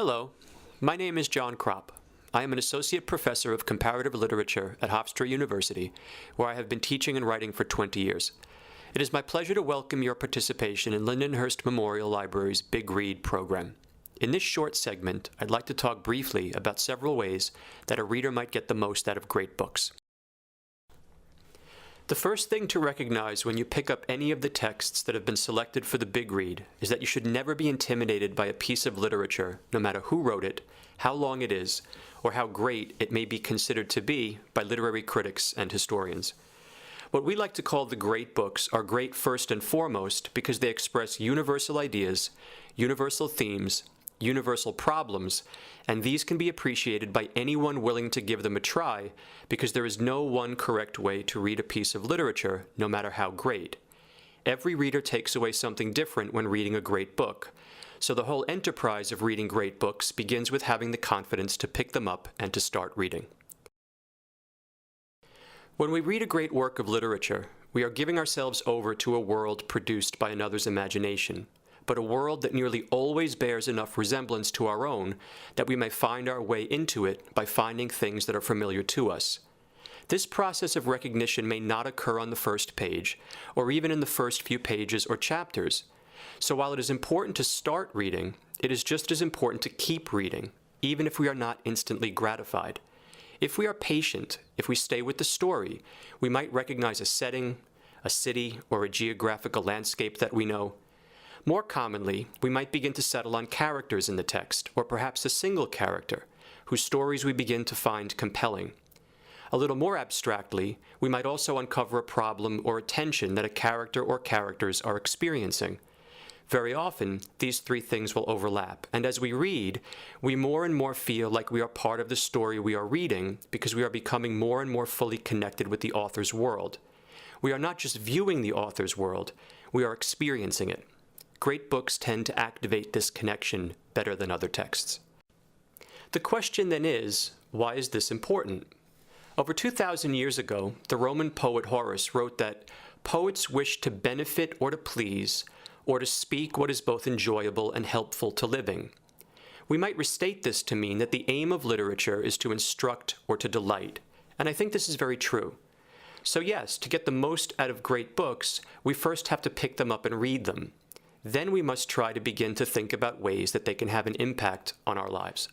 Hello, my name is John Krapp. I am an associate professor of comparative literature at Hofstra University, where I have been teaching and writing for 20 years. It is my pleasure to welcome your participation in Lindenhurst Memorial Library's Big Read program. In this short segment, I'd like to talk briefly about several ways that a reader might get the most out of great books. The first thing to recognize when you pick up any of the texts that have been selected for the Big Read is that you should never be intimidated by a piece of literature, no matter who wrote it, how long it is, or how great it may be considered to be by literary critics and historians. What we like to call the great books are great first and foremost because they express universal ideas, universal themes, universal problems, and these can be appreciated by anyone willing to give them a try because there is no one correct way to read a piece of literature, no matter how great. Every reader takes away something different when reading a great book, so the whole enterprise of reading great books begins with having the confidence to pick them up and to start reading. When we read a great work of literature, we are giving ourselves over to a world produced by another's imagination, but a world that nearly always bears enough resemblance to our own that we may find our way into it by finding things that are familiar to us. This process of recognition may not occur on the first page, or even in the first few pages or chapters. So while it is important to start reading, it is just as important to keep reading, even if we are not instantly gratified. If we are patient, if we stay with the story, we might recognize a setting, a city, or a geographical landscape that we know. More commonly, we might begin to settle on characters in the text, or perhaps a single character, whose stories we begin to find compelling. A little more abstractly, we might also uncover a problem or a tension that a character or characters are experiencing. Very often, these three things will overlap, and as we read, we more and more feel like we are part of the story we are reading because we are becoming more and more fully connected with the author's world. We are not just viewing the author's world, we are experiencing it. Great books tend to activate this connection better than other texts. The question then is, why is this important? Over 2,000 years ago, the Roman poet Horace wrote that poets wish to benefit or to please, or to speak what is both enjoyable and helpful to living. We might restate this to mean that the aim of literature is to instruct or to delight, and I think this is very true. So yes, to get the most out of great books, we first have to pick them up and read them. Then we must try to begin to think about ways that they can have an impact on our lives.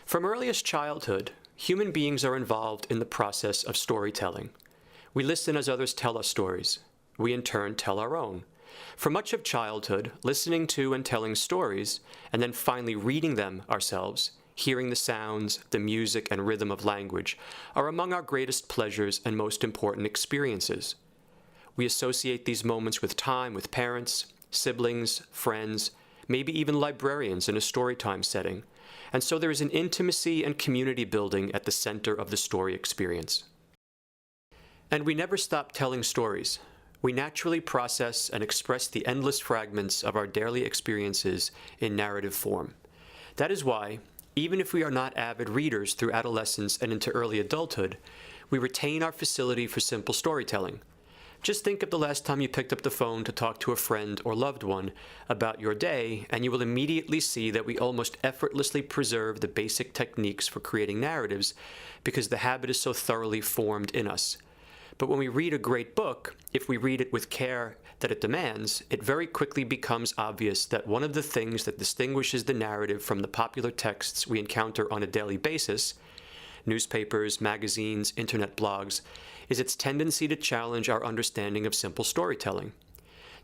From earliest childhood, human beings are involved in the process of storytelling. We listen as others tell us stories. We in turn tell our own. For much of childhood, listening to and telling stories, and then finally reading them ourselves, hearing the sounds, the music, and rhythm of language, are among our greatest pleasures and most important experiences. We associate these moments with time with parents, siblings, friends, maybe even librarians in a storytime setting, and so there is an intimacy and community building at the center of the story experience. And we never stop telling stories. We naturally process and express the endless fragments of our daily experiences in narrative form. That is why, even if we are not avid readers through adolescence and into early adulthood, we retain our facility for simple storytelling. Just think of the last time you picked up the phone to talk to a friend or loved one about your day, and you will immediately see that we almost effortlessly preserve the basic techniques for creating narratives because the habit is so thoroughly formed in us. But when we read a great book, if we read it with care that it demands, it very quickly becomes obvious that one of the things that distinguishes the narrative from the popular texts we encounter on a daily basis, newspapers, magazines, internet blogs, is its tendency to challenge our understanding of simple storytelling.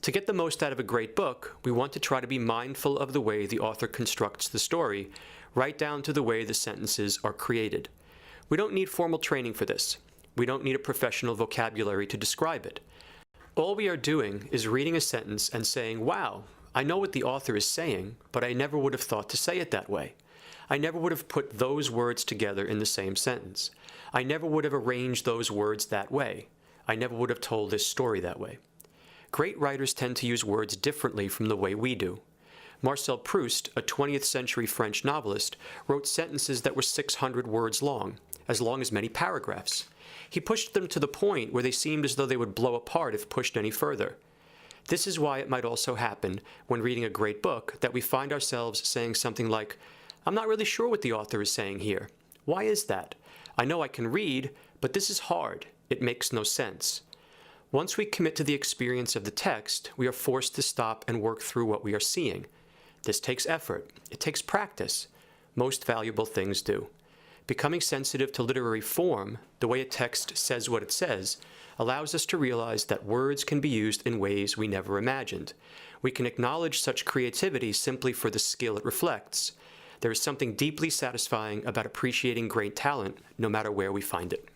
To get the most out of a great book, we want to try to be mindful of the way the author constructs the story, right down to the way the sentences are created. We don't need formal training for this. We don't need a professional vocabulary to describe it. All we are doing is reading a sentence and saying, wow, I know what the author is saying, but I never would have thought to say it that way. I never would have put those words together in the same sentence. I never would have arranged those words that way. I never would have told this story that way. Great writers tend to use words differently from the way we do. Marcel Proust, a 20th century French novelist, wrote sentences that were 600 words long as many paragraphs. He pushed them to the point where they seemed as though they would blow apart if pushed any further. This is why it might also happen when reading a great book that we find ourselves saying something like, "I'm not really sure what the author is saying here. Why is that? I know I can read, but this is hard. It makes no sense." Once we commit to the experience of the text, we are forced to stop and work through what we are seeing. This takes effort. It takes practice. Most valuable things do. Becoming sensitive to literary form, the way a text says what it says, allows us to realize that words can be used in ways we never imagined. We can acknowledge such creativity simply for the skill it reflects. There is something deeply satisfying about appreciating great talent, no matter where we find it.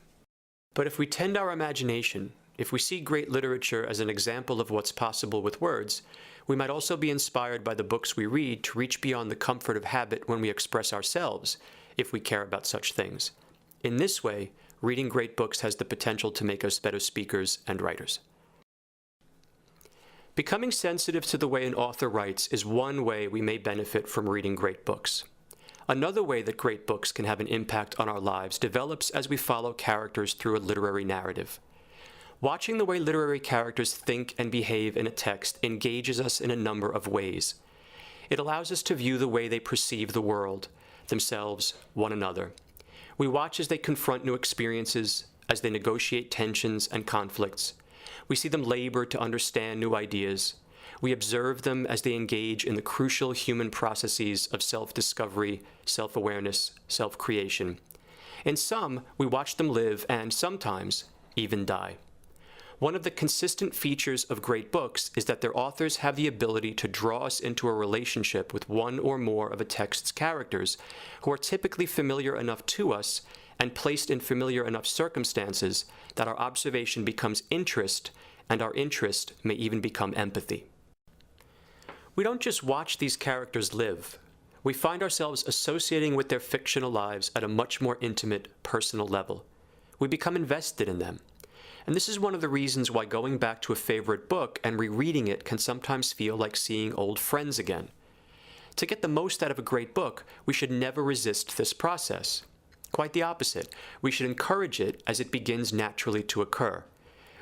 But if we tend our imagination, if we see great literature as an example of what's possible with words, we might also be inspired by the books we read to reach beyond the comfort of habit when we express ourselves, if we care about such things. In this way, reading great books has the potential to make us better speakers and writers. Becoming sensitive to the way an author writes is one way we may benefit from reading great books. Another way that great books can have an impact on our lives develops as we follow characters through a literary narrative. Watching the way literary characters think and behave in a text engages us in a number of ways. It allows us to view the way they perceive the world, themselves, one another. We watch as they confront new experiences, as they negotiate tensions and conflicts. We see them labor to understand new ideas. We observe them as they engage in the crucial human processes of self-discovery, self-awareness, self-creation. In some, we watch them live and sometimes even die. One of the consistent features of great books is that their authors have the ability to draw us into a relationship with one or more of a text's characters who are typically familiar enough to us and placed in familiar enough circumstances that our observation becomes interest, and our interest may even become empathy. We don't just watch these characters live. We find ourselves associating with their fictional lives at a much more intimate, personal level. We become invested in them. And this is one of the reasons why going back to a favorite book and rereading it can sometimes feel like seeing old friends again. To get the most out of a great book, we should never resist this process. Quite the opposite. We should encourage it as it begins naturally to occur.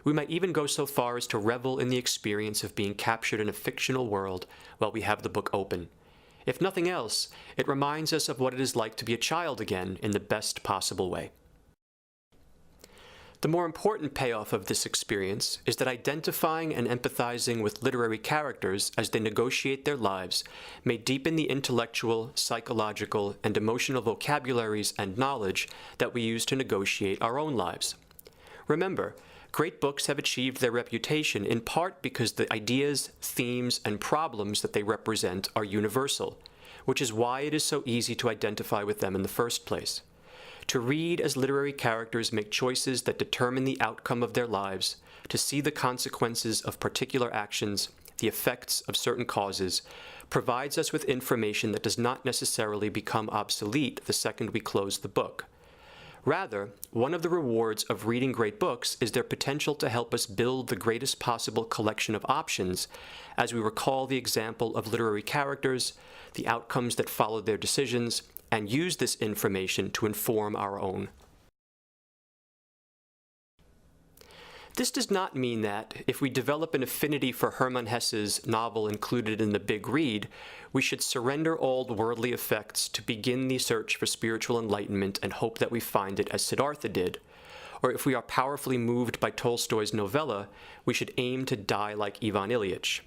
We might even go so far as to revel in the experience of being captured in a fictional world while we have the book open. If nothing else, it reminds us of what it is like to be a child again in the best possible way. The more important payoff of this experience is that identifying and empathizing with literary characters as they negotiate their lives may deepen the intellectual, psychological, and emotional vocabularies and knowledge that we use to negotiate our own lives. Remember, great books have achieved their reputation in part because the ideas, themes, and problems that they represent are universal, which is why it is so easy to identify with them in the first place. To read as literary characters make choices that determine the outcome of their lives, to see the consequences of particular actions, the effects of certain causes, provides us with information that does not necessarily become obsolete the second we close the book. Rather, one of the rewards of reading great books is their potential to help us build the greatest possible collection of options as we recall the example of literary characters, the outcomes that followed their decisions, and use this information to inform our own. This does not mean that, if we develop an affinity for Hermann Hesse's novel included in the Big Read, we should surrender all worldly effects to begin the search for spiritual enlightenment and hope that we find it as Siddhartha did. Or if we are powerfully moved by Tolstoy's novella, we should aim to die like Ivan Ilyich.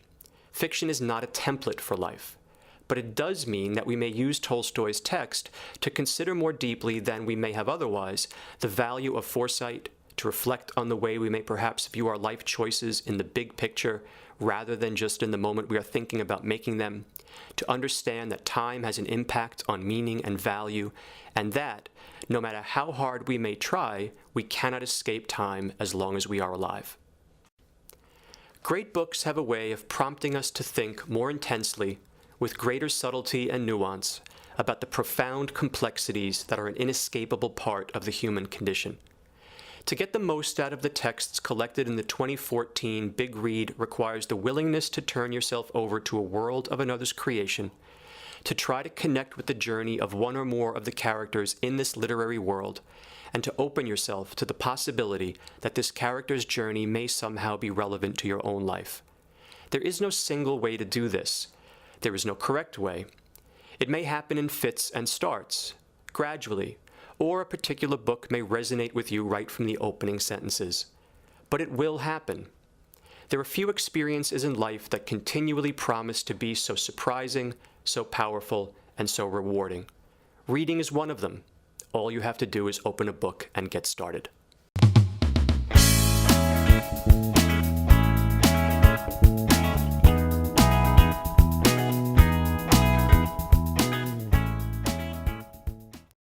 Fiction is not a template for life. But it does mean that we may use Tolstoy's text to consider more deeply than we may have otherwise the value of foresight, to reflect on the way we may perhaps view our life choices in the big picture rather than just in the moment we are thinking about making them, to understand that time has an impact on meaning and value, and that, no matter how hard we may try, we cannot escape time as long as we are alive. Great books have a way of prompting us to think more intensely, with greater subtlety and nuance, about the profound complexities that are an inescapable part of the human condition. To get the most out of the texts collected in the 2014 Big Read requires the willingness to turn yourself over to a world of another's creation, to try to connect with the journey of one or more of the characters in this literary world, and to open yourself to the possibility that this character's journey may somehow be relevant to your own life. There is no single way to do this. There is no correct way. It may happen in fits and starts, gradually, or a particular book may resonate with you right from the opening sentences. But it will happen. There are few experiences in life that continually promise to be so surprising, so powerful, and so rewarding. Reading is one of them. All you have to do is open a book and get started.